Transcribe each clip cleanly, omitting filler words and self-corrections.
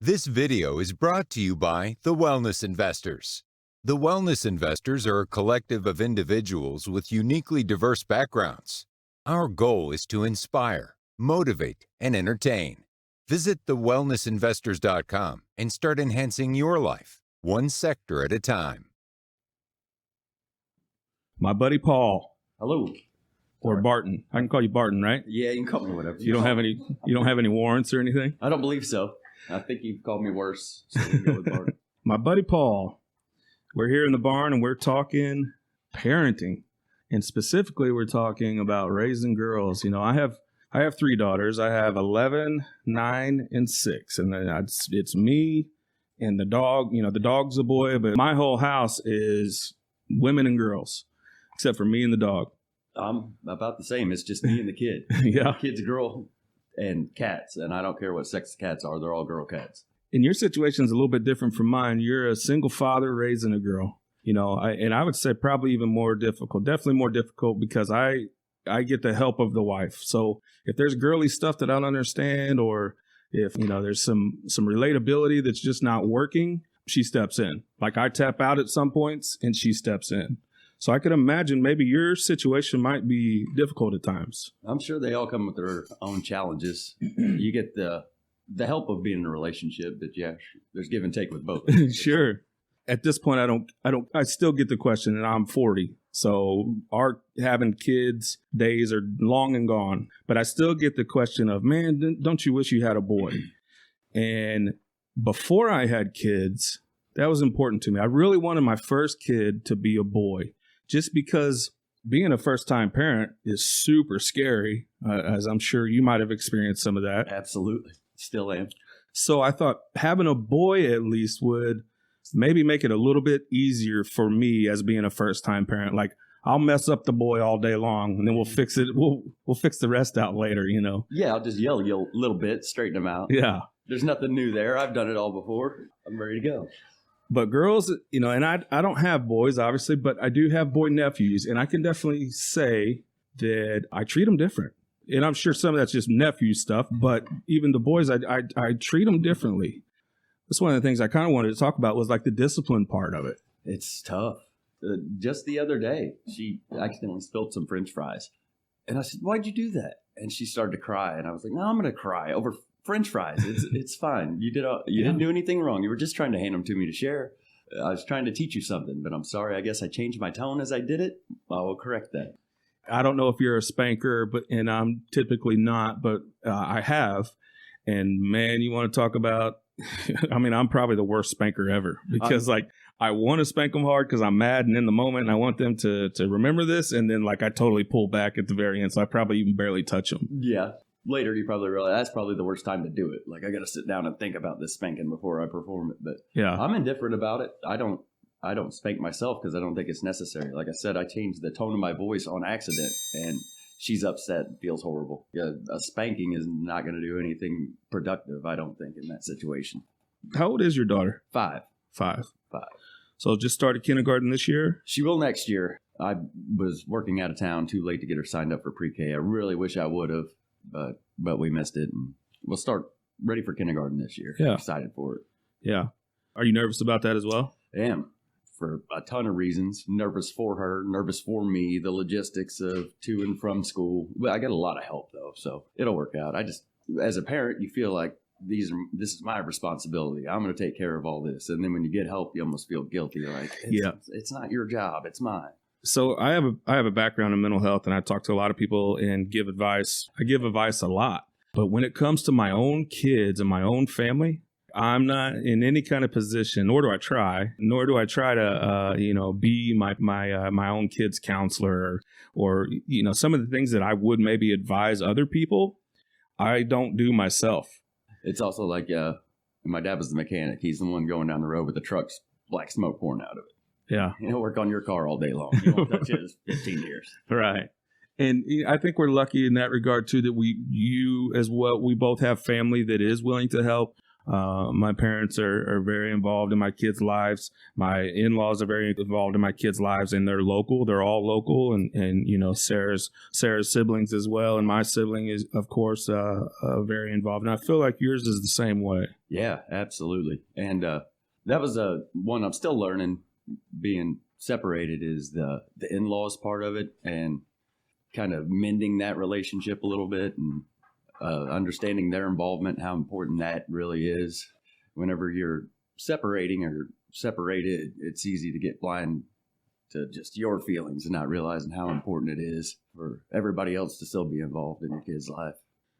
This video is brought to you by the Wellness Investors. The Wellness Investors are a collective of individuals with uniquely diverse backgrounds. Our goal is to inspire, motivate, and entertain. Visit thewellnessinvestors.com and start enhancing your life, one sector at a time. My buddy Paul. Hello. Or Barton. I can call you Barton, right? Yeah, you can call me whatever. You don't have any warrants or anything? I don't believe so. I think you've called me worse. So we can go with Barton. My buddy Paul. We're here in the barn and we're talking parenting. And specifically we're talking about raising girls. You know, I have 3 daughters. I have 11, 9, and 6. And then it's me and the dog. You know, the dog's a boy, but my whole house is women and girls, except for me and the dog. I'm about the same. It's just me and the kid. Yeah. The kid's a girl and cats. And I don't care what sex the cats are. They're all girl cats. And your situation's a little bit different from mine. You're a single father raising a girl. You know, I would say probably even more difficult. Definitely more difficult because I get the help of the wife. So if there's girly stuff that I don't understand, or if, you know, there's some relatability that's just not working, she steps in. Like I tap out at some points and she steps in. So I could imagine maybe your situation might be difficult at times. I'm sure they all come with their own challenges. You get the help of being in a relationship, but yeah, there's give and take with both. Sure. At this point, I still get the question, and I'm 40. So our having kids days are long and gone, but I still get the question of, man, don't you wish you had a boy? And before I had kids, that was important to me. I really wanted my first kid to be a boy, just because being a first-time parent is super scary, as I'm sure you might have experienced some of that. Absolutely. Still am. So I thought having a boy at least would maybe make it a little bit easier for me as being a first-time parent. Like, I'll mess up the boy all day long, and then we'll fix it. We'll fix the rest out later, you know? Yeah, I'll just yell a little bit, straighten them out. Yeah. There's nothing new there. I've done it all before. I'm ready to go. But girls, you know, and I don't have boys, obviously, but I do have boy nephews, and I can definitely say that I treat them different. And I'm sure some of that's just nephew stuff, but even the boys, I treat them differently. That's one of the things I kind of wanted to talk about, was like the discipline part of it. It's tough. Just the other day, she accidentally spilled some French fries. And I said, "Why'd you do that?" And she started to cry. And I was like, "No, I'm going to cry over French fries. It's fine. You didn't do anything wrong. You were just trying to hand them to me to share. I was trying to teach you something, but I'm sorry. I guess I changed my tone as I did it. I will correct that." I don't know if you're a spanker, and I'm typically not, but I have. And man, you want to talk about, I mean, I'm probably the worst spanker ever, because I want to spank them hard because I'm mad and in the moment, and I want them to remember this. And then I totally pull back at the very end. So I probably even barely touch them. Yeah. Later, you probably realize that's probably the worst time to do it. Like, I got to sit down and think about this spanking before I perform it. But yeah, I'm indifferent about it. I don't spank myself because I don't think it's necessary. Like I said, I changed the tone of my voice on accident, and she's upset and feels horrible. Yeah, a spanking is not going to do anything productive, I don't think, in that situation. How old is your daughter? 5. 5. So just started kindergarten this year? She will next year. I was working out of town, too late to get her signed up for pre-K. I really wish I would have, but we missed it. And we'll start ready for kindergarten this year. Yeah. I'm excited for it. Yeah. Are you nervous about that as well? I am. For a ton of reasons. Nervous for her, nervous for me, the logistics of to and from school. But I got a lot of help, though, so it'll work out. I just, as a parent, you feel like this is my responsibility. I'm going to take care of all this. And then when you get help, you almost feel guilty. You're like, it's not your job. It's mine. So I have a background in mental health, and I talk to a lot of people and give advice. I give advice a lot. But when it comes to my own kids and my own family, I'm not in any kind of position, nor do I try to, be my own kid's counselor or, some of the things that I would maybe advise other people, I don't do myself. It's also like, my dad was the mechanic. He's the one going down the road with the trucks, black smoke pouring out of it. Yeah. He'll work on your car all day long. You won't touch his 15 years. Right. And I think we're lucky in that regard, too, that we both have family that is willing to help. My parents are very involved in my kids' lives. My in-laws are very involved in my kids' lives, and they're local. They're all local, and Sarah's siblings as well, and my sibling is, of course, very involved. And I feel like yours is the same way. Yeah, absolutely. And that was one I'm still learning. Being separated is the in-laws part of it, and kind of mending that relationship a little bit, and understanding their involvement, how important that really is. Whenever you're separating or separated, it's easy to get blind to just your feelings and not realizing how important it is for everybody else to still be involved in your kid's life.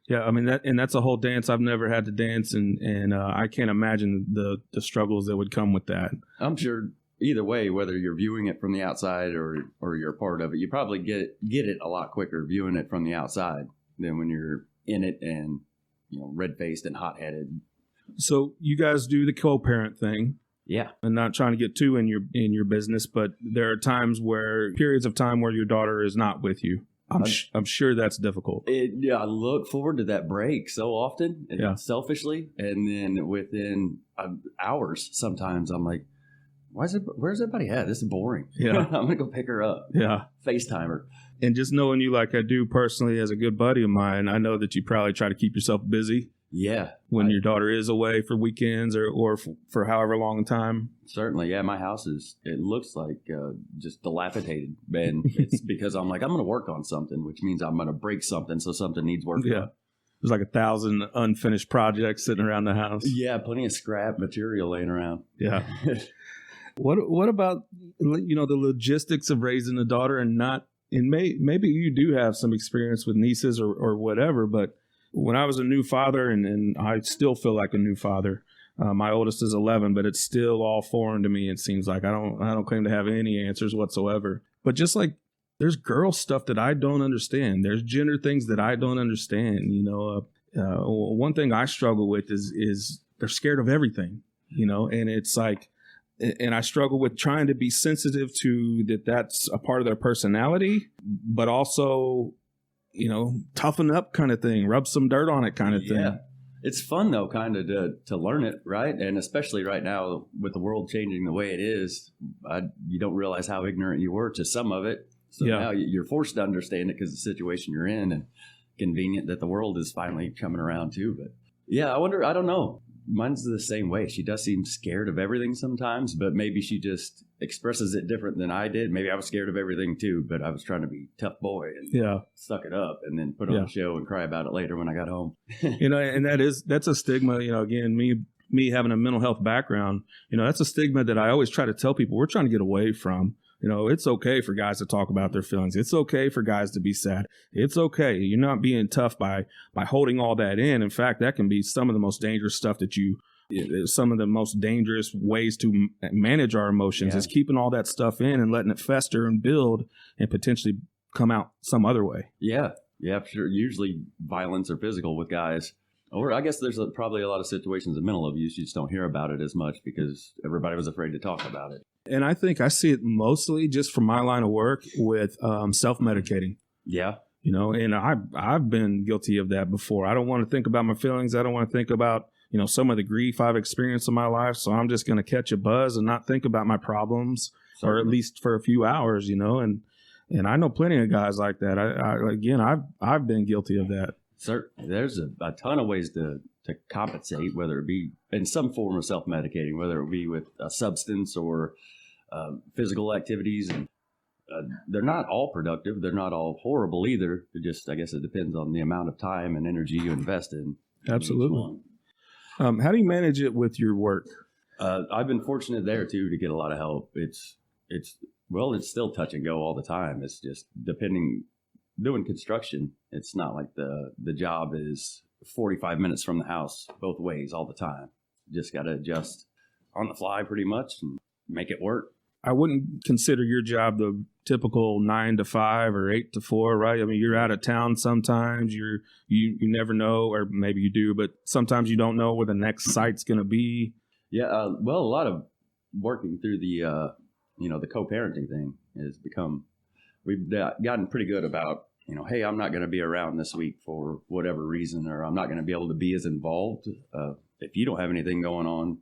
Yeah, I mean that's a whole dance. I've never had to dance, and I can't imagine the struggles that would come with that. I'm sure either way, whether you're viewing it from the outside or you're a part of it, you probably get it a lot quicker viewing it from the outside than when you're in it and red-faced and hot-headed. So you guys do the co-parent thing. Yeah. And not trying to get too in your business, but there are periods of time where your daughter is not with you. I'm sure that's difficult. I look forward to that break so often, selfishly, and then within hours, sometimes I'm like, where's everybody at? This is boring. Yeah. I'm gonna go pick her up. Yeah. FaceTime her. And just knowing you like I do personally as a good buddy of mine, I know that you probably try to keep yourself busy. Yeah. When your daughter is away for weekends or for however long time. Certainly. Yeah. My house it looks like just dilapidated. And it's because I'm going to work on something, which means I'm going to break something. So something needs work. Yeah. There's like 1,000 unfinished projects sitting around the house. Yeah. Plenty of scrap material laying around. Yeah. What about, the logistics of raising a daughter maybe you do have some experience with nieces or whatever, but when I was a new father, and I still feel like a new father, my oldest is 11, but it's still all foreign to me. It seems like I don't claim to have any answers whatsoever, but just like there's girl stuff that I don't understand. There's gender things that I don't understand. One thing I struggle with is they're scared of everything, and it's like, and I struggle with trying to be sensitive to that's a part of their personality, but also, toughen up kind of thing, rub some dirt on it kind of thing. Yeah. It's fun though, kind of to learn it, right? And especially right now with the world changing the way it is, you don't realize how ignorant you were to some of it. So now you're forced to understand it because of the situation you're in, and convenient that the world is finally coming around too. But yeah, I don't know. Mine's the same way. She does seem scared of everything sometimes, but maybe she just expresses it different than I did. Maybe I was scared of everything too, but I was trying to be tough boy and suck it up and then put on a show and cry about it later when I got home. And that's a stigma, again, me having a mental health background, that's a stigma that I always try to tell people we're trying to get away from. It's okay for guys to talk about their feelings. It's okay for guys to be sad. It's okay. You're not being tough by holding all that in. In fact, that can be some of the most dangerous stuff some of the most dangerous ways to manage our emotions is keeping all that stuff in and letting it fester and build and potentially come out some other way. Yeah. Yeah, for sure. Usually violence or physical with guys. Or I guess there's probably a lot of situations of mental abuse. You just don't hear about it as much because everybody was afraid to talk about it. And I think I see it mostly just from my line of work with self-medicating. Yeah. And I've been guilty of that before. I don't want to think about my feelings. I don't want to think about, some of the grief I've experienced in my life. So I'm just going to catch a buzz and not think about my problems, or at least for a few hours, and I know plenty of guys like that. I've been guilty of that. Certainly. There's a ton of ways to compensate, whether it be in some form of self-medicating, whether it be with a substance or physical activities. And they're not all productive. They're not all horrible either. I guess it depends on the amount of time and energy you invest in. Absolutely. How do you manage it with your work? I've been fortunate there too to get a lot of help. It's still touch and go all the time. It's just doing construction. It's not like the job is 45 minutes from the house both ways all the time. Just got to adjust on the fly pretty much and make it work. I wouldn't consider your job the typical 9 to 5 or 8 to 4, right? I mean, you're out of town sometimes. You never know, or maybe you do, but sometimes you don't know where the next site's going to be. Yeah, well, a lot of working through the co-parenting thing has become. We've gotten pretty good about, hey, I'm not going to be around this week for whatever reason, or I'm not going to be able to be as involved. if you don't have anything going on,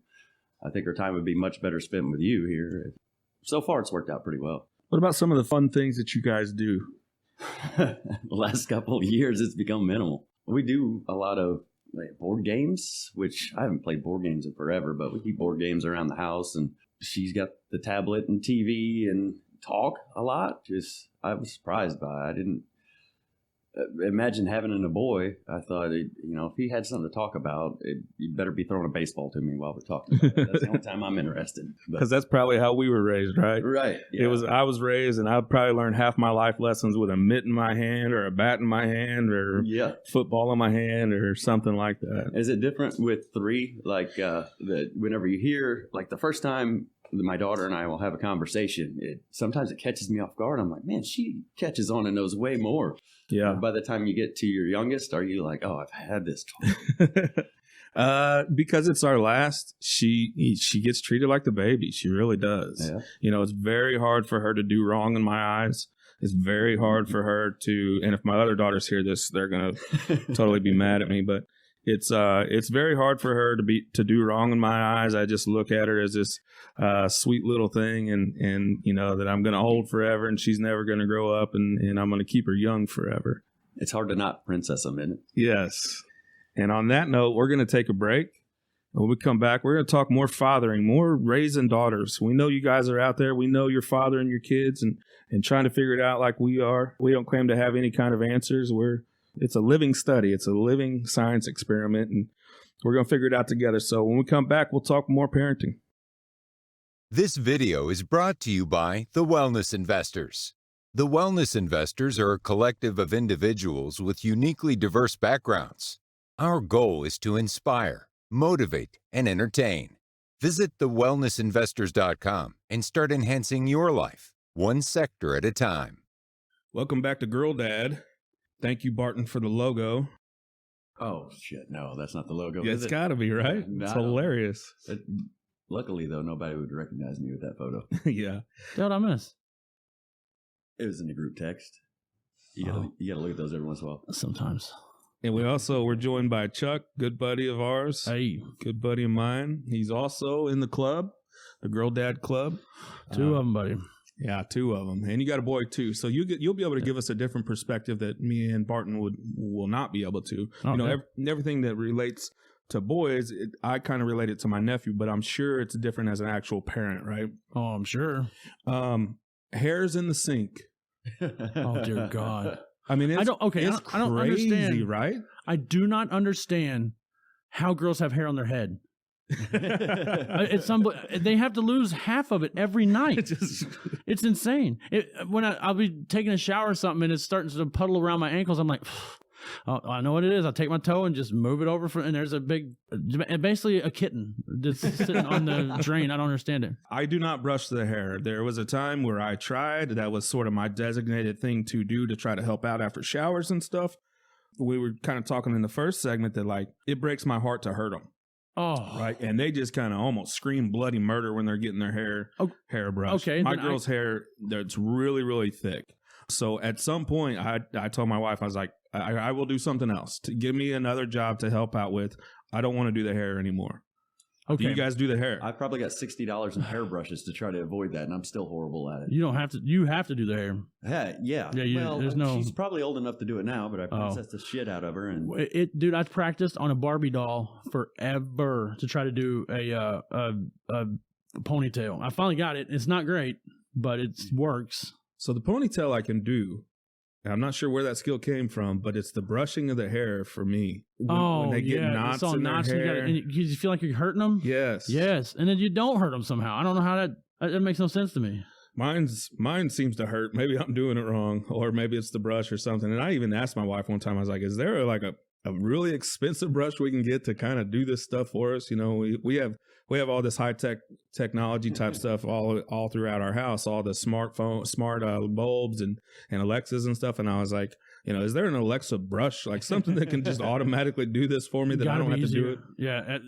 I think her time would be much better spent with you here. So far, it's worked out pretty well. What about some of the fun things that you guys do? The last couple of years, it's become minimal. We do a lot of board games, which I haven't played board games in forever, but we keep board games around the house, and she's got the tablet and TV and talk a lot. I was surprised by it. I didn't imagine having a boy. I thought, if he had something to talk about, you'd better be throwing a baseball to me while we're talking about it. That's the only time I'm interested. Because that's probably how we were raised, right? Right. Yeah. I was raised, and I'd probably learned half my life lessons with a mitt in my hand or a bat in my hand or football in my hand or something like that. Is it different with 3? Like that whenever you hear, like the first time my daughter and I will have a conversation, sometimes it catches me off guard. I'm like, man, she catches on and knows way more. Yeah. By the time you get to your youngest, are you like, oh, I've had this talk? Because it's our last, she gets treated like the baby. She really does. Yeah. It's very hard for her to do wrong in my eyes. It's very hard for her to, and if my other daughters hear this, they're going to totally be mad at me, but it's very hard for her to do wrong in my eyes. I just look at her as this sweet little thing, and that I'm going to hold forever, and she's never going to grow up, and I'm going to keep her young forever. It's hard to not princess them, isn't it? Yes. And on that note, we're going to take a break. When we come back, we're going to talk more fathering, more raising daughters. We know you guys are out there. We know you're fathering your kids and trying to figure it out like we are. We don't claim to have any kind of answers. It's a living study. It's a living science experiment, and we're going to figure it out together. So when we come back, we'll talk more parenting. This video is brought to you by the Wellness Investors. The Wellness Investors are a collective of individuals with uniquely diverse backgrounds. Our goal is to inspire, motivate, and entertain. Visit thewellnessinvestors.com and start enhancing your life, one sector at a time. Welcome back to Girl Dad. Thank you, Barton, for the logo. Oh, shit. No, that's not the logo. Yeah, it's got to be, right? It's hilarious. Luckily, though, nobody would recognize me with that photo. Yeah. What I miss? It was in the group text. You gotta look at those every once in a while. Sometimes. And we're joined by Chuck, good buddy of ours. Hey. Good buddy of mine. He's also in the club, the Girl Dad Club. 2 of them, buddy. Yeah, 2 of them, and you got a boy too. So you'll be able to give us a different perspective that me and Barton will not be able to. Okay. Everything that relates to boys, I kind of relate it to my nephew, but I'm sure it's different as an actual parent, right? Oh, I'm sure. Hairs in the sink. Oh dear God. I mean, I don't understand. Right? I do not understand how girls have hair on their head. They have to lose half of it every night. It's insane. When I'll be taking a shower or something and it's starting to puddle around my ankles, I'm like, oh, I know what it is. I'll take my toe and just move it over, and there's basically a kitten just sitting on the drain. I don't understand it. I do not brush the hair. There was a time where I tried. That was sort of my designated thing to do to try to help out after showers and stuff. We were kind of talking in the first segment that it breaks my heart to hurt them. Oh, right. And they just kind of almost scream bloody murder when they're getting their hair brushed. Okay. My girl's hair, it's really, really thick. So at some point, I told my wife, I was like, I will do something else. To give me another job to help out with. I don't want to do the hair anymore. Okay. Do you guys do the hair? I probably got $60 in hairbrushes to try to avoid that, and I'm still horrible at it. You don't have to. You have to do the hair. Yeah. She's probably old enough to do it now, but I princessed the shit out of her. And dude, I practiced on a Barbie doll forever to try to do a ponytail. I finally got it. It's not great, but it works. So the ponytail I can do. I'm not sure where that skill came from, but it's the brushing of the hair for me. When they get knots in their hair. And you feel like you're hurting them? Yes. Yes. And then you don't hurt them somehow. I don't know how that makes no sense to me. Mine seems to hurt. Maybe I'm doing it wrong, or maybe it's the brush or something. And I even asked my wife one time, I was like, is there a really expensive brush we can get to kind of do this stuff for us? We have all this high technology type stuff all throughout our house, all the smart bulbs and Alexas and stuff. And I was like, is there an Alexa brush, like something that can just automatically do this for me that I don't have to do it? Yeah.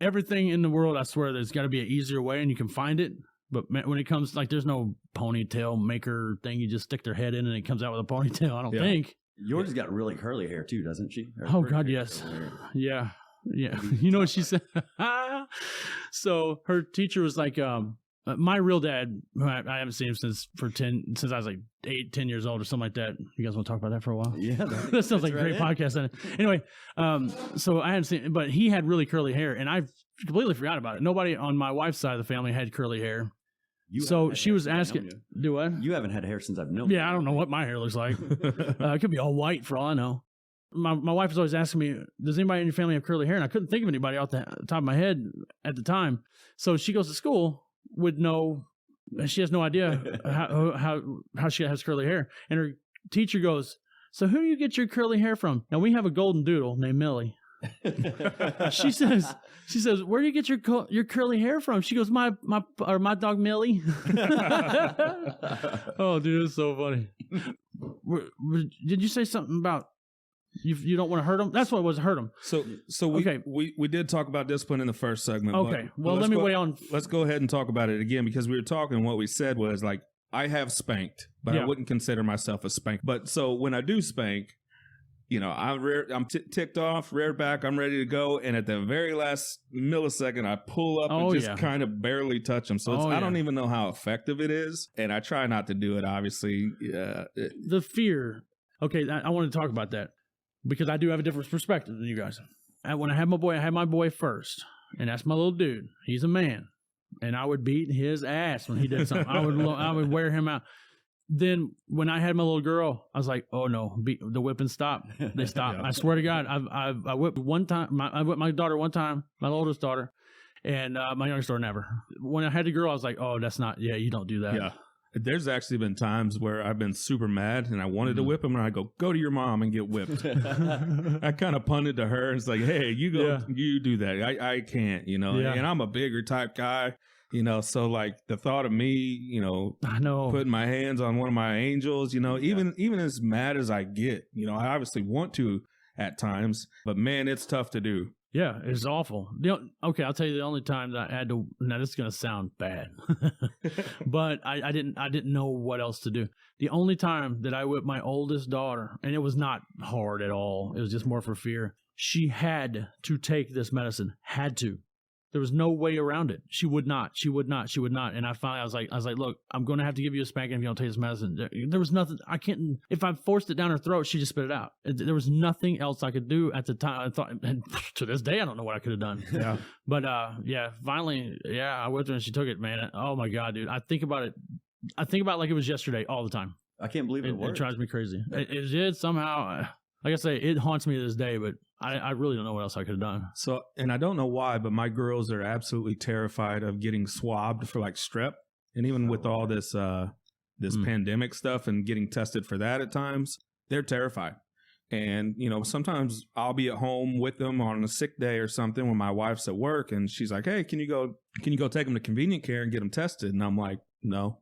Everything in the world, I swear there's got to be an easier way and you can find it. But when it comes, there's no ponytail maker thing. You just stick their head in and it comes out with a ponytail. I don't think. Yours has got really curly hair too, doesn't she? Oh God, yes. Yeah. Yeah. You know what she said? So her teacher was like, my real dad, I haven't seen him since I was like 10 years old or something like that. You guys want to talk about that for a while? Yeah. That sounds like a great podcast. Anyway, so I hadn't seen, but he had really curly hair, and I completely forgot about it. Nobody on my wife's side of the family had curly hair. So she was asking, do what? You haven't had hair since I've known you. Yeah, I don't know what my hair looks like. It could be all white for all I know. My wife was always asking me, does anybody in your family have curly hair? And I couldn't think of anybody off the top of my head at the time. So she goes to school with she has no idea how she has curly hair. And her teacher goes, so who do you get your curly hair from? Now, we have a golden doodle named Millie. She says, where do you get your curly hair from? She goes, my dog Millie. Oh, dude, it's so funny. Did you say something about you don't want to hurt him? That's what it was, hurt him. So we did talk about discipline in the first segment. Okay, well, let me weigh on. Let's go ahead and talk about it again, because we were talking. What we said was like, I have spanked, but I wouldn't consider myself a spank. But so when I do spank, you know, I'm ticked off, rear back, I'm ready to go, and at the very last millisecond, I pull up and just kind of barely touch them. So I don't even know how effective it is, and I try not to do it. Obviously, the fear. Okay, I want to talk about that, because I do have a different perspective than you guys. When I had my boy first, and that's my little dude. He's a man, and I would beat his ass when he did something. I would wear him out. Then when I had my little girl, I was like, oh no, the whipping stopped. They stopped. I swear to God, I whipped one time. I whipped my daughter one time, my oldest daughter, and my youngest daughter never. When I had the girl, I was like, oh, that's not. Yeah, you don't do that. Yeah. There's actually been times where I've been super mad and I wanted to whip him, and I go to your mom and get whipped. I kind of punted to her and it's like, hey, you go, you do that. I can't, you know, and I'm a bigger type guy, you know, so like the thought of me, you know, putting my hands on one of my angels, you know, even as mad as I get, you know, I obviously want to at times, but man, it's tough to do. Yeah, it's awful. Okay, I'll tell you the only time that I had to. Now this is gonna sound bad, but I didn't know what else to do. The only time that I whipped my oldest daughter, and it was not hard at all. It was just more for fear. She had to take this medicine. Had to. There was no way around it. She would not. And I was like, look, I'm going to have to give you a spanking if you don't take this medicine. There was nothing. I can't. If I forced it down her throat, she just spit it out. There was nothing else I could do at the time. I thought, and to this day, I don't know what I could have done. Yeah. But finally, I whipped her and she took it, man. Oh my God, dude. I think about it like it was yesterday all the time. I can't believe it worked. It drives me crazy. It did somehow. Like I say, it haunts me to this day, but I really don't know what else I could have done. So, and I don't know why, but my girls are absolutely terrified of getting swabbed for like strep. And even with all this pandemic stuff and getting tested for that at times, they're terrified. And, you know, sometimes I'll be at home with them on a sick day or something when my wife's at work and she's like, hey, can you go take them to convenient care and get them tested? And I'm like, no.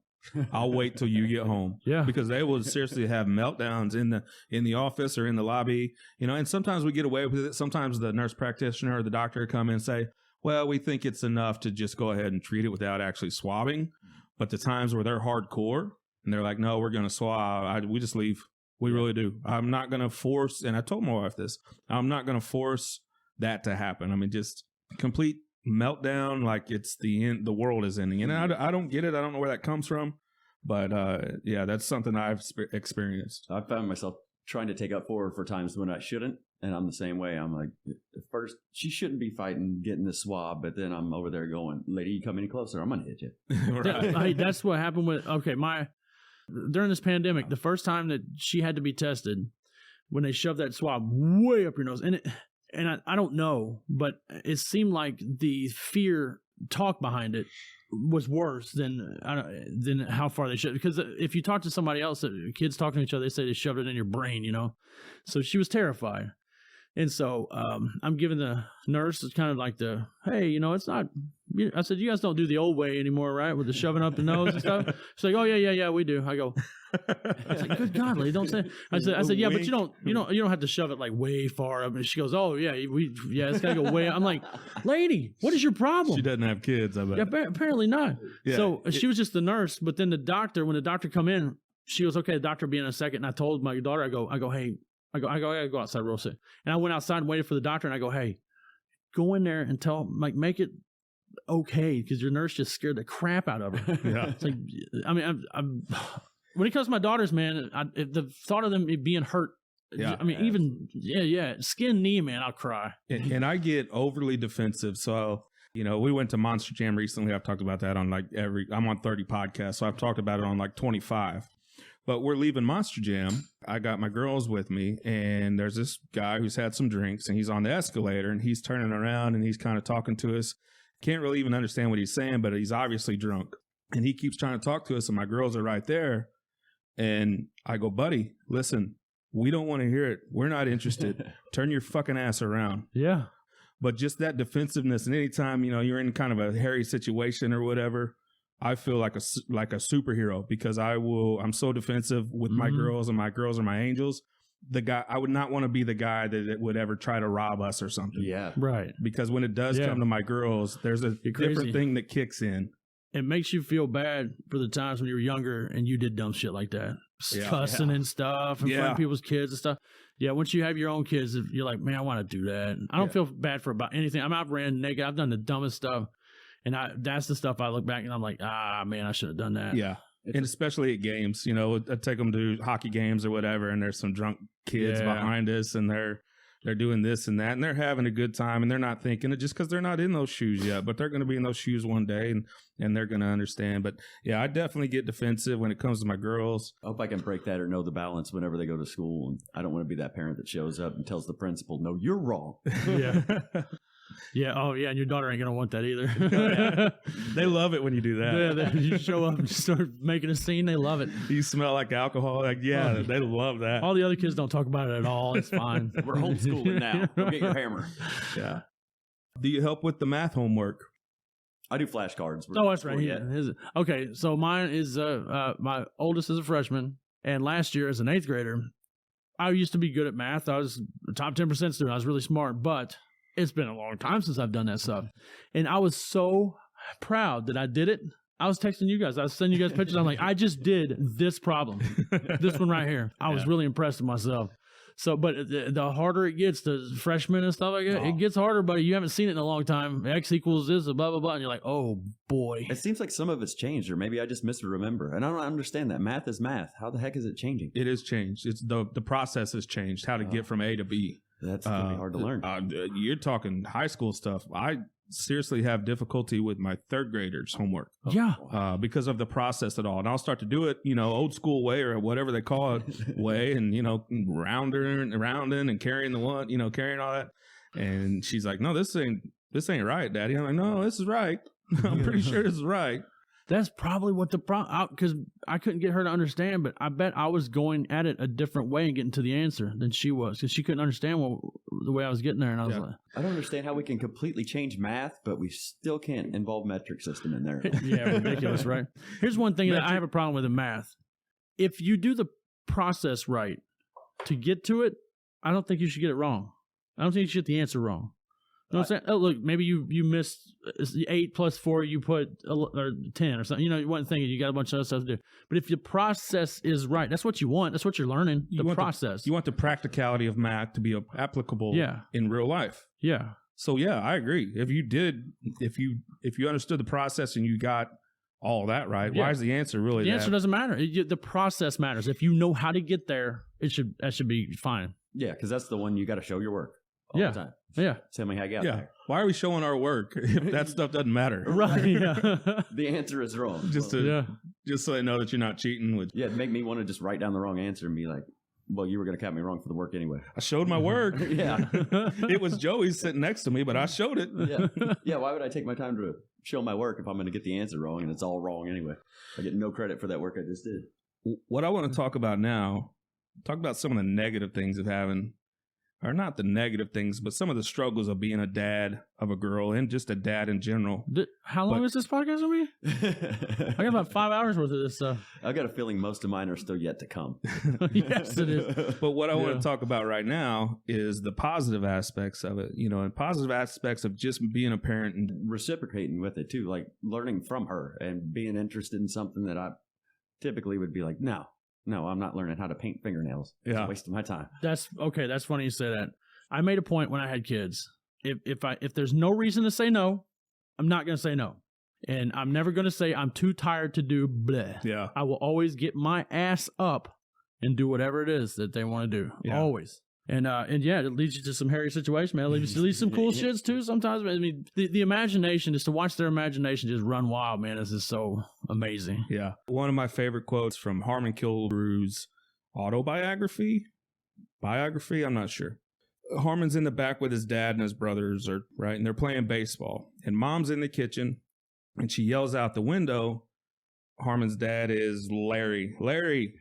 I'll wait till you get home. Yeah. Because they will seriously have meltdowns in the office or in the lobby, you know, and sometimes we get away with it. Sometimes the nurse practitioner or the doctor come in and say, well, we think it's enough to just go ahead and treat it without actually swabbing. But the times where they're hardcore and they're like, no, we're going to swab, we just leave. We really do. I'm not going to force, and I told my wife this, I'm not going to force that to happen. I mean, just complete meltdown, like it's the end, the world is ending. And I don't get it. I don't know where that comes from, but that's something I've experienced. I found myself trying to take up for her for times when I shouldn't, and I'm the same way. I'm like, at first she shouldn't be fighting getting the swab, but then I'm over there going, lady, you come any closer, I'm gonna hit you. Right. That's what happened with during this pandemic, the first time that she had to be tested, when they shoved that swab way up your nose, and I don't know, but it seemed like the fear talk behind it was worse than how far they shoved. Because if you talk to somebody else, kids talking to each other, they say they shoved it in your brain, you know. So she was terrified. And so I'm giving the nurse kind of like hey, you know, it's not. I said, you guys don't do the old way anymore, right? With the shoving up the nose and stuff. She's like, oh yeah, we do. I go, I was like, good God, lady, don't say. I said, yeah, but you don't have to shove it like way far up. And she goes, oh yeah, it's gotta go way. I'm like, lady, what is your problem? She doesn't have kids, I bet. Yeah, apparently not. Yeah. So she was just the nurse, but then when the doctor come in, she goes, okay, the doctor will be in a second. And I told my daughter, I go, hey, I gotta go outside real quick. And I went outside and waited for the doctor, and I go, hey, go in there and make it okay, because your nurse just scared the crap out of her. Yeah. It's like, I mean, I'm when it comes to my daughters, man, the thought of them being hurt. Yeah. I mean, even skin knee, man, I'll cry. And I get overly defensive. So, we went to Monster Jam recently. I've talked about that on I'm on 30 podcasts. So I've talked about it on 25. But we're leaving Monster Jam. I got my girls with me, and there's this guy who's had some drinks, and he's on the escalator, and he's turning around, and he's kind of talking to us. Can't really even understand what he's saying, but he's obviously drunk. And he keeps trying to talk to us, and my girls are right there. And I go, buddy, listen, we don't want to hear it. We're not interested. Turn your fucking ass around. Yeah. But just that defensiveness, and anytime, you're in kind of a hairy situation or whatever, I feel like a superhero, because I'm so defensive with my girls, and my girls are my angels. I would not want to be the guy that would ever try to rob us or something. Yeah. Right. Because when it does come to my girls, there's a different thing that kicks in. It makes you feel bad for the times when you were younger and you did dumb shit like that. Cussing and stuff in front of people's kids and stuff. Yeah, once you have your own kids, you're like, man, I want to do that. I don't feel bad for about anything. I've ran naked. I've done the dumbest stuff. And that's the stuff I look back and I'm like, man, I should have done that. Yeah. And especially at games, I take them to hockey games or whatever, and there's some drunk kids behind us, and they're doing this and that, and they're having a good time, and they're not thinking it just because they're not in those shoes yet, but they're going to be in those shoes one day, and they're going to understand. But yeah, I definitely get defensive when it comes to my girls. I hope I can break that or know the balance whenever they go to school. And I don't want to be that parent that shows up and tells the principal, no, you're wrong. Yeah. Yeah. Oh, yeah. And your daughter ain't going to want that either. They love it when you do that. Yeah. You show up and just start making a scene. They love it. You smell like alcohol. They love that. All the other kids don't talk about it at all. It's fine. We're homeschooling now. Go get your hammer. Yeah. Do you help with the math homework? I do flashcards. Oh, that's right. Yeah. Okay. So mine is, my oldest is a freshman. And last year as an 8th grader, I used to be good at math. I was a top 10% student. I was really smart, but it's been a long time since I've done that stuff. And I was so proud that I did it. I was texting you guys. I was sending you guys pictures. I'm like, I just did this problem. This one right here. I was really impressed with myself. So, but the harder it gets, the freshmen and stuff like that, it gets harder, buddy. You haven't seen it in a long time. X equals this, blah, blah, blah. And you're like, oh, boy. It seems like some of it's changed, or maybe I just misremember. And I don't understand that. Math is math. How the heck is it changing? It is changed. It's the process has changed, how to get from A to B. That's going to be hard to learn. You're talking high school stuff. I seriously have difficulty with my 3rd graders' homework. Yeah. Because of the process at all. And I'll start to do it, old school way or whatever they call it way. And, rounding and carrying the one, carrying all that. And she's like, no, this ain't right, Daddy. I'm like, no, this is right. I'm pretty sure this is right. That's probably what the problem, because I couldn't get her to understand, but I bet I was going at it a different way and getting to the answer than she was, because she couldn't understand the way I was getting there. And I was like, I don't understand how we can completely change math, but we still can't involve metric system in there. Yeah, ridiculous, right? Here's one thing that I have a problem with in math. If you do the process right to get to it, I don't think you should get it wrong. I don't think you should get the answer wrong. You know what I'm saying? Oh, look, maybe you missed 8 plus 4, you put or 10 or something. You wasn't thinking, you got a bunch of other stuff to do. But if the process is right, that's what you want. That's what you're learning, the process. You want the practicality of math to be applicable in real life. Yeah. So, yeah, I agree. If you understood the process and you got all that right, why is the answer really The answer doesn't matter. The process matters. If you know how to get there, that should be fine. Yeah, because that's the one you got to show your work. All the time. Yeah. Tell me how you got there. Why are we showing our work if that stuff doesn't matter? Right. Yeah. The answer is wrong. Just so they know that you're not cheating. It'd make me want to just write down the wrong answer and be like, well, you were going to count me wrong for the work anyway. I showed my work. Yeah. It was Joey sitting next to me, but I showed it. Yeah. Why would I take my time to show my work if I'm going to get the answer wrong and it's all wrong anyway? I get no credit for that work I just did. What I want to talk about now, talk about some of the negative things of having, or not the negative things, but some of the struggles of being a dad of a girl and just a dad in general. How long is this podcast going to be? I got about 5 hours worth of this stuff. I got a feeling most of mine are still yet to come. Yes, it is. But what I want to talk about right now is the positive aspects of it, and positive aspects of just being a parent and reciprocating with it too, like learning from her and being interested in something that I typically would be like, no, I'm not learning how to paint fingernails. It's a waste of my time. That's okay. That's funny you say that. I made a point when I had kids. if there's no reason to say no, I'm not going to say no. And I'm never going to say I'm too tired to do blah. Yeah. I will always get my ass up and do whatever it is that they want to do. Yeah. Always. And yeah, it leads you to some hairy situations, man. It leads you to some cool shits too sometimes. I mean, the imagination, just to watch their imagination just run wild, man, this is so amazing. Yeah. One of my favorite quotes from Harmon Killebrews' autobiography, I'm not sure. Harmon's in the back with his dad and his brothers, right? And they're playing baseball. And Mom's in the kitchen, and she yells out the window. Harmon's dad is Larry,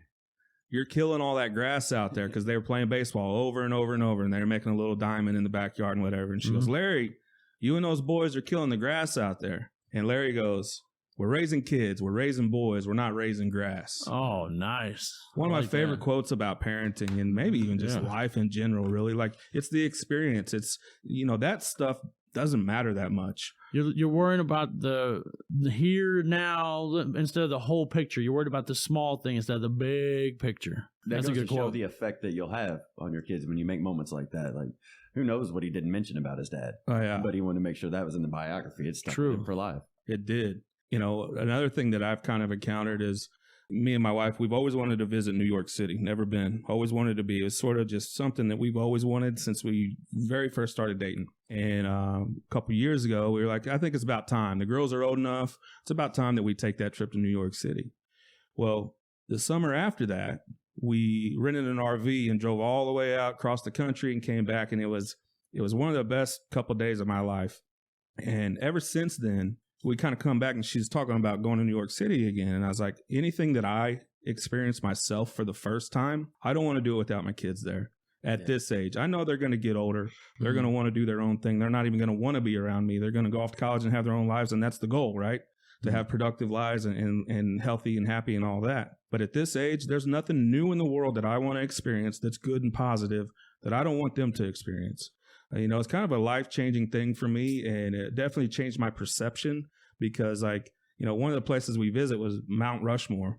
you're killing all that grass out there, because they were playing baseball over and over and over, and they were making a little diamond in the backyard and whatever. And she goes, Larry, you and those boys are killing the grass out there. And Larry goes, we're raising kids. We're raising boys. We're not raising grass. Oh, nice. One of my favorite quotes about parenting, and maybe even just life in general, really. Like, it's the experience. It's, that stuff doesn't matter that much. You're worrying about the here, now, instead of the whole picture. You're worried about the small thing instead of the big picture. That's a good quote. Show the effect that you'll have on your kids when you make moments like that. Like, who knows what he didn't mention about his dad? Oh, yeah. But he wanted to make sure that was in the biography. It's true for life. It did. Another thing that I've kind of encountered is me and my wife, we've always wanted to visit New York City. Never been. Always wanted to be. It's sort of just something that we've always wanted since we very first started dating. And a couple of years ago, we were like, I think it's about time. The girls are old enough. It's about time that we take that trip to New York City. Well, the summer after that, we rented an RV and drove all the way out across the country and came back. And it was one of the best couple of days of my life. And ever since then, we kind of come back and she's talking about going to New York City again. And I was like, anything that I experienced myself for the first time, I don't want to do it without my kids there at this age. I know they're going to get older. They're going to want to do their own thing. They're not even going to want to be around me. They're going to go off to college and have their own lives. And that's the goal, right? To have productive lives and healthy and happy and all that. But at this age, there's nothing new in the world that I want to experience that's good and positive that I don't want them to experience. It's kind of a life-changing thing for me, and it definitely changed my perception because, one of the places we visit was Mount Rushmore,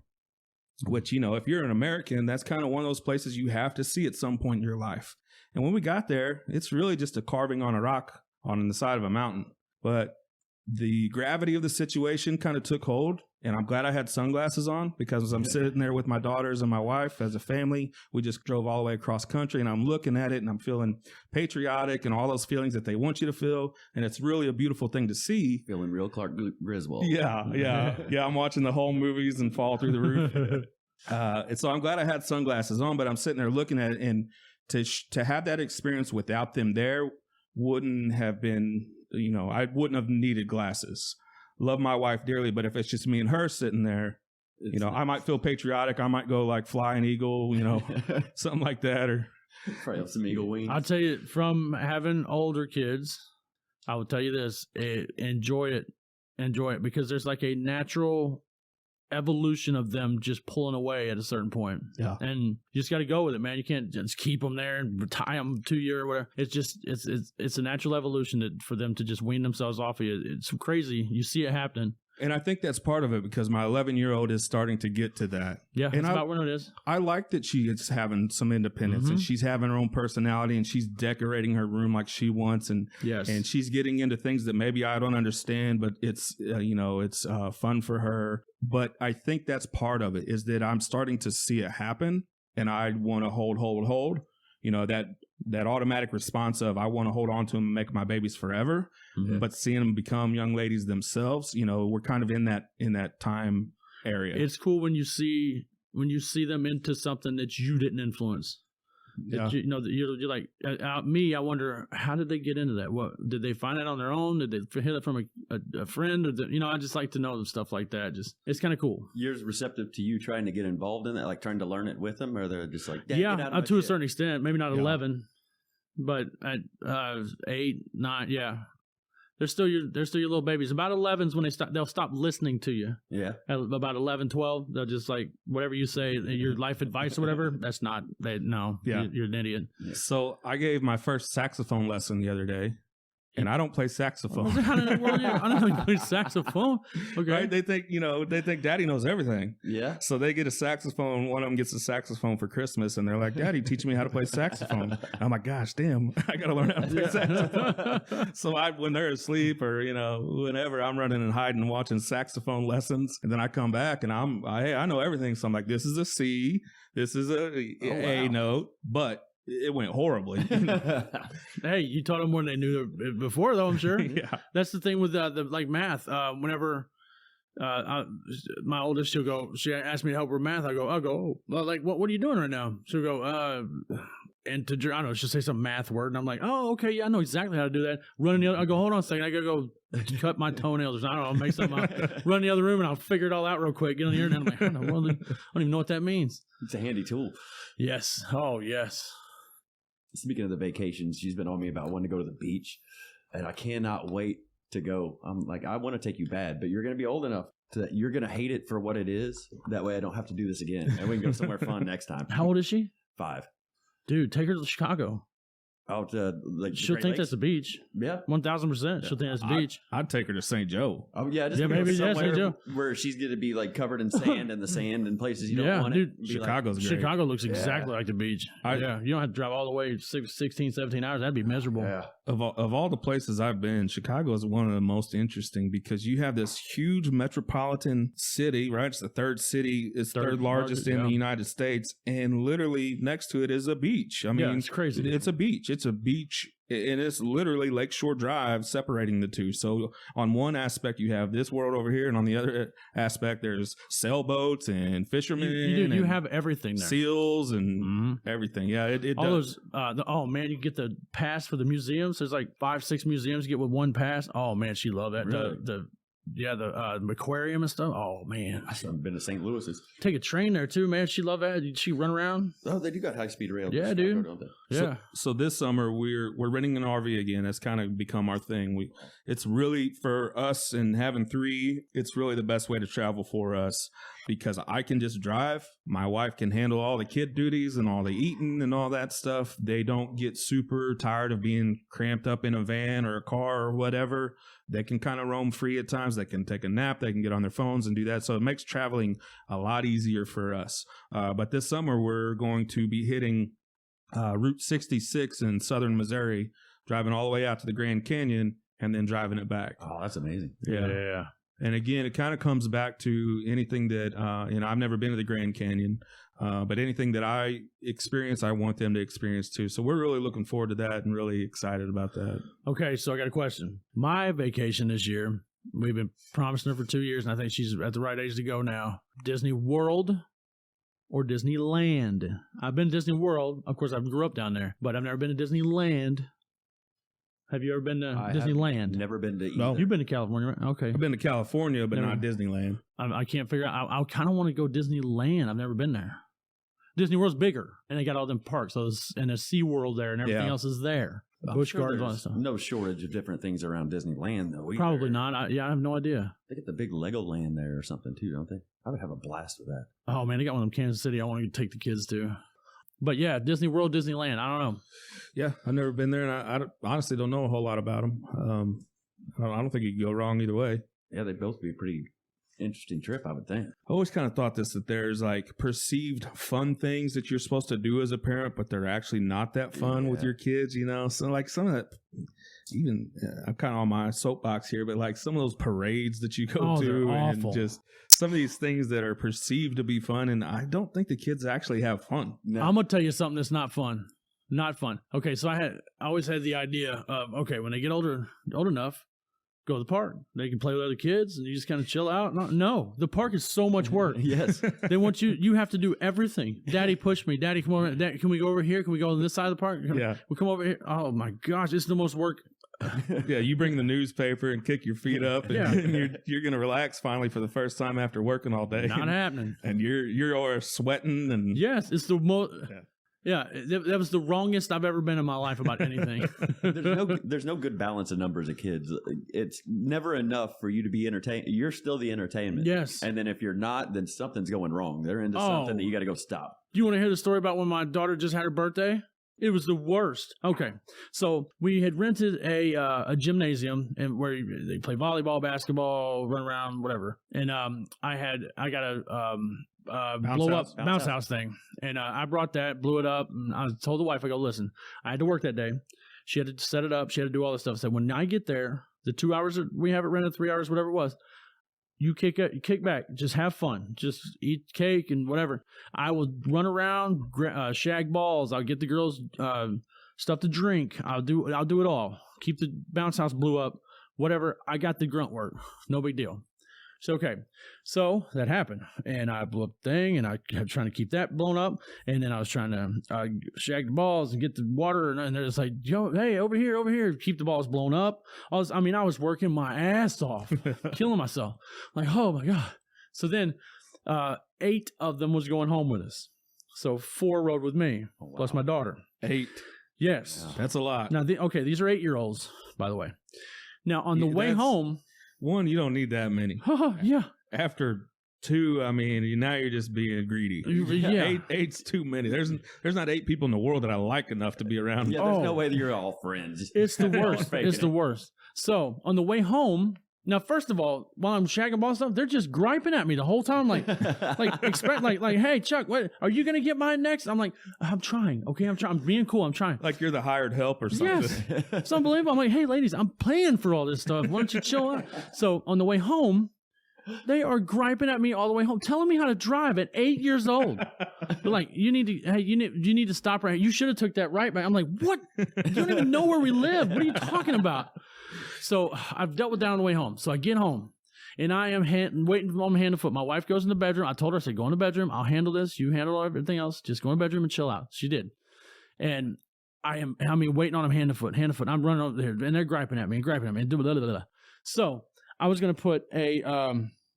which, if you're an American, that's kind of one of those places you have to see at some point in your life. And when we got there, it's really just a carving on a rock on the side of a mountain. But the gravity of the situation kind of took hold, and I'm glad I had sunglasses on because as I'm sitting there with my daughters and my wife as a family, we just drove all the way across country, and I'm looking at it and I'm feeling patriotic and all those feelings that they want you to feel, and it's really a beautiful thing to see. Feeling real Clark Griswold. Yeah. I'm watching the whole movies and fall through the roof. And so I'm glad I had sunglasses on, but I'm sitting there looking at it, and to have that experience without them there wouldn't have been, I wouldn't have needed glasses. Love my wife dearly, but if it's just me and her sitting there, I might feel patriotic. I might go like fly an eagle, something like that, or probably some eagle wings. I'll tell you, from having older kids, I will tell you this: enjoy it, because there's like a natural evolution of them just pulling away at a certain point. Yeah. And you just got to go with it, man. You can't just keep them there and tie them to you or whatever. It's just, it's a natural evolution for them to just wean themselves off of you. It's crazy. You see it happening. And I think that's part of it because my 11-year-old is starting to get to that. Yeah, that's about when it is. I like that she is having some independence and she's having her own personality and she's decorating her room like she wants. And she's getting into things that maybe I don't understand, but it's, it's fun for her. But I think that's part of it is that I'm starting to see it happen and I want to hold. That automatic response of I want to hold on to them and make my babies forever, but seeing them become young ladies themselves, we're kind of in that time area. It's cool when you see them into something that you didn't influence. Yeah. You're like me. I wonder, how did they get into that? What did they find it on their own? Did they hear it from a friend? Or I just like to know stuff like that. Just it's kind of cool. You're receptive to you trying to get involved in that, like trying to learn it with them, or they're just like, to a certain extent. Maybe not 11, but at 8, 9, yeah. They're still your little babies. About 11's when they'll stop listening to you. Yeah. At about 11, 12, they'll just like whatever you say, your life advice or whatever. That's not you're an idiot. So I gave my first saxophone lesson the other day, and I don't play saxophone. How in the world? I don't know you play saxophone. Okay. Right? They think, Daddy knows everything. Yeah. So they get a saxophone. One of them gets a saxophone for Christmas, and they're like, Daddy, teach me how to play saxophone. And I'm like, gosh, damn, I got to learn how to play saxophone. So when they're asleep or, whenever, I'm running and hiding and watching saxophone lessons. And then I come back and I know everything. So I'm like, this is a C, this is a note, but it went horribly. Hey, you taught them more than they knew before, though, I'm sure. Yeah. That's the thing with like math. Whenever my oldest, she asked me to help her with math. I'll go, well, like, what are you doing right now? She'll go, integer, I don't know, she'll say some math word. And I'm like, oh, okay, yeah, I know exactly how to do that. Run I go, hold on a second. I gotta go cut my toenails. I don't know, make something up. Run in the other room and I'll figure it all out real quick. Get on the internet. I'm like, I don't even know what that means. It's a handy tool. Yes. Oh, yes. Speaking of the vacations, she's been on me about wanting to go to the beach, and I cannot wait to go. I'm like, I want to take you bad, but you're going to be old enough that you're going to hate it for what it is. That way I don't have to do this again, and we can go somewhere fun next time. How old is she? 5. Dude, take her to Chicago. Out like she'll think that's a beach. Yeah, 1,000%. She'll think that's a beach. I'd take her to St. Joe. Oh yeah, just maybe somewhere St. Joe, where she's going to be like covered in sand and the sand in places you don't want dude, it. Chicago's great. Chicago looks exactly like the beach. You don't have to drive all the way 16, 17 hours. That'd be miserable. Yeah. Of all the places I've been, Chicago is one of the most interesting because you have this huge metropolitan city, right? It's the third city, it's third largest in the United States, and literally next to it is a beach. I mean, it's crazy. It's a beach. It's a beach. And it's literally Lakeshore Drive separating the two. So on one aspect, you have this world over here. And on the other aspect, there's sailboats and fishermen. You have everything there. Seals and everything. Yeah, it all does. Those, you get the pass for the museums. There's like 5-6 museums you get with one pass. Oh, man, she loved that. Really? The aquarium and stuff. Oh, man. I haven't been to St. Louis's. Take a train there, too, man. She loved that. Did she run around? Oh, they do got high-speed rail. Yeah, dude. Yeah. So this summer, we're renting an RV again. That's kind of become our thing. It's really, for us and having 3, it's really the best way to travel for us because I can just drive. My wife can handle all the kid duties and all the eating and all that stuff. They don't get super tired of being cramped up in a van or a car or whatever. They can kind of roam free at times. They can take a nap. They can get on their phones and do that. So it makes traveling a lot easier for us. But this summer, we're going to be hitting Route 66 in southern Missouri, driving all the way out to the Grand Canyon and then driving it back. Oh, that's amazing. Yeah. And again, it kind of comes back to anything that, I've never been to the Grand Canyon, but anything that I experience, I want them to experience too. So we're really looking forward to that and really excited about that. Okay, so I got a question. My vacation this year, we've been promising her for 2 years, and I think she's at the right age to go now. Disney World or Disneyland? I've been to Disney World. Of course, I grew up down there, but I've never been to Disneyland. Have you ever been to Disneyland? Never been to either. No. You've been to California, right? Okay. I've been to California, but not Disneyland. I can't figure out. I kind of want to go Disneyland. I've never been there. Disney World's bigger, and they got all them parks. And there's SeaWorld there, and everything else is there. Busch Gardens, all that stuff. No shortage of different things around Disneyland, though. Probably not. I have no idea. They get the big Legoland there or something, too, don't they? I would have a blast with that. Oh, man, they got one in Kansas City I want to take the kids to. But yeah, Disney World, Disneyland. I don't know. Yeah, I've never been there, and I honestly don't know a whole lot about them. I don't think you can go wrong either way. Yeah, they both be a pretty interesting trip, I would think. I always kind of thought that there's like perceived fun things that you're supposed to do as a parent, but they're actually not that fun with your kids, So like some of that, even I'm kind of on my soapbox here, but like some of those parades that you go to and just some of these things that are perceived to be fun, and I don't think the kids actually have fun. No. I'm gonna tell you something that's not fun. Not fun. Okay, so I always had the idea of, okay, when they get old enough, go to the park. They can play with other kids and you just kind of chill out. No, the park is so much work. Yes. They want you have to do everything. Daddy, push me. Daddy, come over. Daddy, can we go over here? Can we go on this side of the park? We come over here. Oh my gosh, it's the most work. Yeah, you bring the newspaper and kick your feet up, and you're going to relax finally for the first time after working all day. Not happening. And you're all sweating and yes, it's the most. Yeah, that was the wrongest I've ever been in my life about anything. There's no good balance of numbers of kids. It's never enough for you to be entertained. You're still the entertainment. Yes. And then if you're not, then something's going wrong. They're into something that you got to go stop. Do you want to hear the story about when my daughter just had her birthday? It was the worst. Okay, so we had rented a gymnasium and where they play volleyball, basketball, run around, whatever. And I got a bounce house thing, and I brought that, blew it up, and I told the wife, I go, listen, I had to work that day. She had to set it up. She had to do all this stuff. I said, when I get there, the 2 hours that we have it rented, 3 hours, whatever it was, you kick back, just have fun, just eat cake and whatever. I will run around, shag balls. I'll get the girls stuff to drink. I'll do it all. Keep the bounce house blew up, whatever. I got the grunt work, no big deal. So, okay. So that happened. And I blew up the thing and I kept trying to keep that blown up. And then I was trying to shag the balls and get the water. And they're just like, yo, hey, over here. Keep the balls blown up. I was working my ass off, killing myself. Like, oh my God. So then 8 of them was going home with us. So 4 rode with me, plus my daughter. 8. Yes. Yeah. That's a lot. Now, these are 8-year-olds, by the way. Now, on the way home. One, you don't need that many. Yeah. After 2, I mean, now you're just being greedy. Yeah. 8's too many. There's not 8 people in the world that I like enough to be around. Yeah, there's no way that you're all friends. It's the worst. It's the worst. So on the way home, now first of all, while I'm shagging ball stuff, they're just griping at me the whole time, like, hey Chuck, what are you gonna get mine next? I'm like, I'm trying. Okay, I'm trying. I'm being cool. I'm trying. Like you're the hired help or something. Yes, it's unbelievable. I'm like, hey ladies, I'm paying for all this stuff. Why don't you chill out? So on the way home, they are griping at me all the way home, telling me how to drive at 8 years old. They're like, you need to stop right here. You should have took that right back. I'm like, what? You don't even know where we live. What are you talking about? So I've dealt with that on the way home. So I get home and I am waiting for my hand and foot. My wife goes in the bedroom. I told her, I said, go in the bedroom. I'll handle this. You handle everything else. Just go in the bedroom and chill out. She did. And I mean, waiting on them hand and foot. I'm running over there and they're griping at me. Blah, blah, blah, blah. So I was going to put a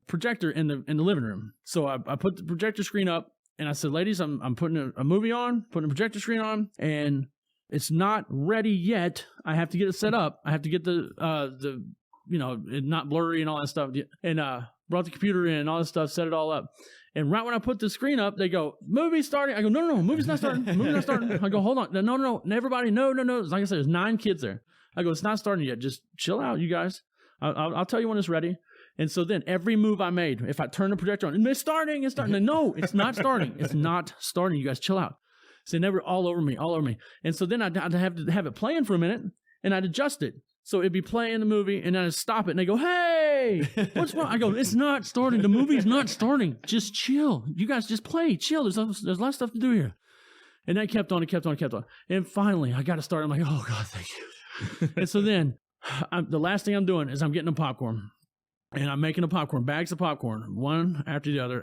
projector in the living room. So I put the projector screen up and I said, ladies, I'm putting a movie on, putting a projector screen on, and it's not ready yet. I have to get it set up. I have to get the it not blurry and all that stuff. And brought the computer in and all that stuff, set it all up. And right when I put the screen up, they go, movie's starting. I go, no, movie's not starting. Movie's not starting. I go, hold on. No. Everybody, no. Like I said, there's 9 kids there. I go, it's not starting yet. Just chill out, you guys. I'll tell you when it's ready. And so then every move I made, if I turn the projector on, it's starting. No, it's not starting. It's not starting. You guys chill out. So they were all over me. And so then I'd have to have it playing for a minute and I'd adjust it. So it'd be playing the movie and then I'd stop it and they go, hey, what's wrong? I go, it's not starting. The movie's not starting. Just chill. You guys just play. Chill. There's a lot of stuff to do here. And that kept on. And finally I got to start. I'm like, oh God, thank you. And so then the last thing I'm doing is I'm getting a popcorn. And I'm making bags of popcorn, one after the other.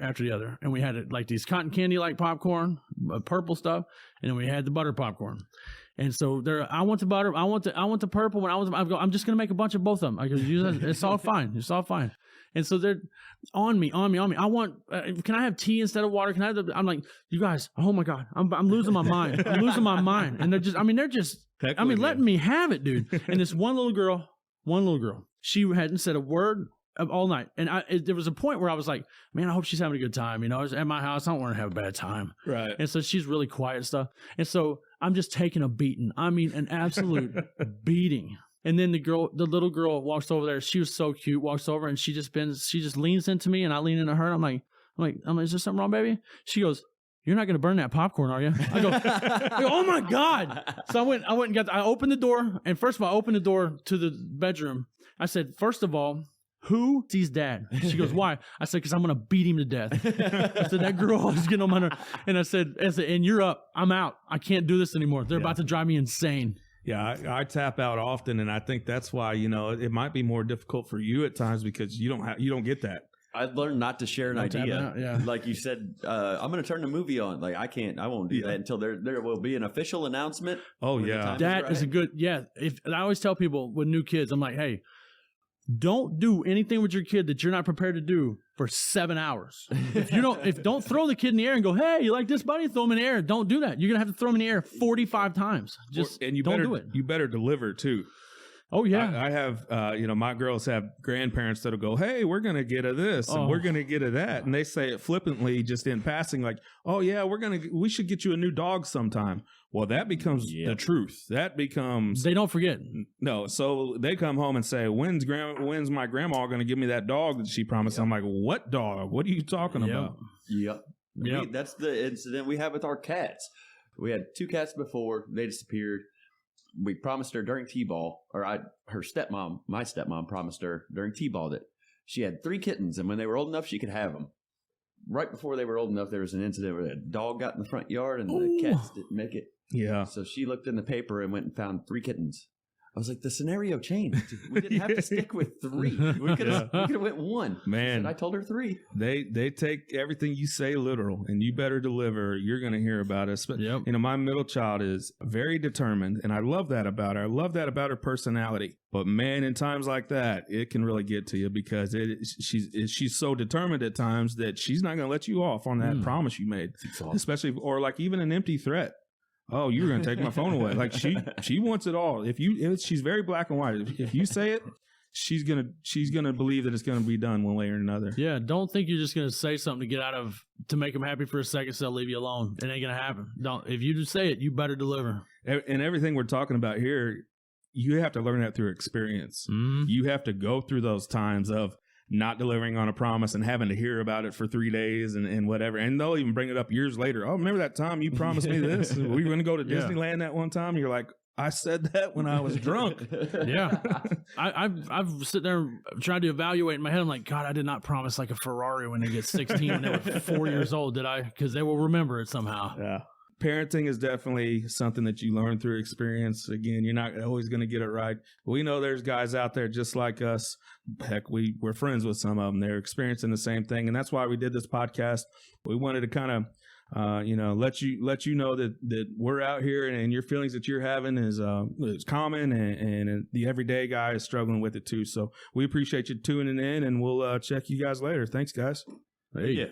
And we had it like these cotton candy like popcorn, purple stuff, and then we had the butter popcorn. And so I want the butter, I want the purple. I'm just gonna make a bunch of both of them. I go, it's all fine. It's all fine. And so they're on me. I want. Can I have tea instead of water? I'm like, you guys. Oh my God, I'm losing my mind. And they're just. Letting me have it, dude. And this one little girl, she hadn't said a word all night. And there was a point where I was like, man, I hope she's having a good time. I was at my house. I don't want her to have a bad time. Right. And so she's really quiet and stuff. And so I'm just taking a beating. I mean, an absolute beating. And then the little girl walks over there. She was so cute, walks over and she just leans into me and I lean into her. I'm like, is there something wrong, baby? She goes, you're not going to burn that popcorn, are you? I go, oh my God. So I went and I opened the door. And first of all, I opened the door to the bedroom. I said, first of all, who sees Dad? She goes, why? I said, because I'm going to beat him to death. I said, that girl is getting on my nerves. And I said, and you're up. I'm out. I can't do this anymore. They're about to drive me insane. Yeah, I tap out often. And I think that's why, it might be more difficult for you at times because you don't get that. I've learned not to share an idea. Yeah. Like you said, I'm going to turn the movie on. Like I won't do that until there will be an official announcement. Oh yeah. That is a good, I always tell people with new kids, I'm like, hey, don't do anything with your kid that you're not prepared to do for 7 hours. Don't throw the kid in the air and go, hey, you like this, buddy? Throw him in the air. Don't do that. You're going to have to throw him in the air 45 times. Don't do it. You better deliver too. Oh yeah, I have, my girls have grandparents that'll go, "Hey, we're gonna get a this and we're gonna get a that," and they say it flippantly, just in passing, like, "Oh yeah, we should get you a new dog sometime." Well, that becomes the truth. That becomes they don't forget. No, so they come home and say, "When's my grandma gonna give me that dog that she promised?" Yep. I'm like, "What dog? What are you talking about?" Yep. That's the incident we have with our cats. We had 2 cats before; they disappeared. We promised her during T-ball, or my stepmom promised her during T-ball that she had 3 kittens, and when they were old enough, she could have them. Right before they were old enough, there was an incident where a dog got in the front yard and the cats didn't make it. Yeah. So she looked in the paper and went and found 3 kittens. I was like, the scenario changed. We didn't have to stick with 3. We could have went 1. Man, I told her 3. They take everything you say literal, and you better deliver. You're going to hear about us. But my middle child is very determined, and I love that about her. I love that about her personality. But man, in times like that, it can really get to you because she's so determined at times that she's not going to let you off on that promise you made, especially or like even an empty threat. Oh, you're going to take my phone away. Like she wants it all. She's very black and white. If you say it, she's going to believe that it's going to be done one way or another. Yeah. Don't think you're just going to say something to make them happy for a second. So they'll leave you alone. It ain't going to happen. If you just say it, you better deliver. And everything we're talking about here, you have to learn that through experience. Mm-hmm. You have to go through those times of not delivering on a promise and having to hear about it for 3 days and whatever. And they'll even bring it up years later. Oh, remember that time you promised me this? We were going to go to Disneyland that one time. You're like, I said that when I was drunk. Yeah. I've sit there trying to evaluate in my head. I'm like, God, I did not promise like a Ferrari when they get 16 when they were 4 years old, did I? Because they will remember it somehow. Yeah. Parenting is definitely something that you learn through experience. Again, you're not always going to get it right. We know there's guys out there just like us. Heck, we're friends with some of them. They're experiencing the same thing. And that's why we did this podcast. We wanted to kind of, let you know that we're out here and your feelings that you're having is common and the everyday guy is struggling with it too. So we appreciate you tuning in and we'll check you guys later. Thanks, guys. Hey. Yeah.